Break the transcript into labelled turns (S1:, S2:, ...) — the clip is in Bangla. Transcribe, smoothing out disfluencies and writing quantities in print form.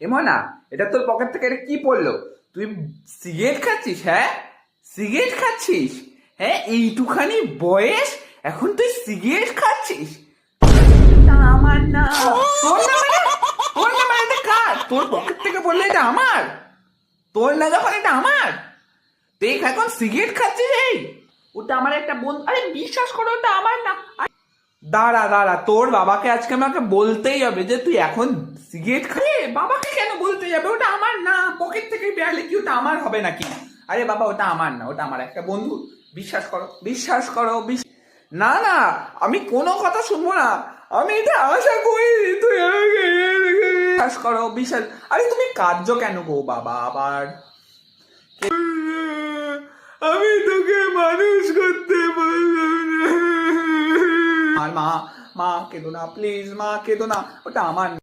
S1: এমন না, এটা তোর পকেট থেকে এটা কি পড়লো? তুই সিগারেট খাচ্ছিস? হ্যাঁ, সিগারেট খাচ্ছিস? হ্যাঁ, এইটুখানি বয়স এখন তুই সিগারেট খাচ্ছিস? এটা আমার না। তোর না মানে? তোর না মানে এটা কার? তোর পকেট থেকে বললে এটা আমার? তোর না যখন এটা আমার, তুই এখন সিগারেট খাচ্ছিস? এই ওটা আমার একটা বন্ধু। আরে বিশ্বাস করো, ওটা আমার না। দাঁড়া দাঁড়া, তোর বাবাকে আজকে আমাকে বলতেই হবে যে তুই এখন সিগারেট খালি। বাবাকে কেন বলতে যাবে? ওটা আমার না। পকেট থেকে বেরোলে কি ওটা আমার হবে নাকি? আরে বাবা, ওটা আমার না, ওটা আমার একটা বন্ধু। বিশ্বাস করো, বিশ্বাস করো। না না, আমি কোনো কথা শুনবো না। আমি এটা আশা করি তুই আমাকে বিশ্বাস করো, বিশ্বাস। আরে তুমি কাঁদছো কেন গো বাবা আবার? আমি তোকে মানুষ করতে পারলাম না। আর মা, মা কেঁদো না প্লিজ, মা কেঁদো না, ওটা আমার না।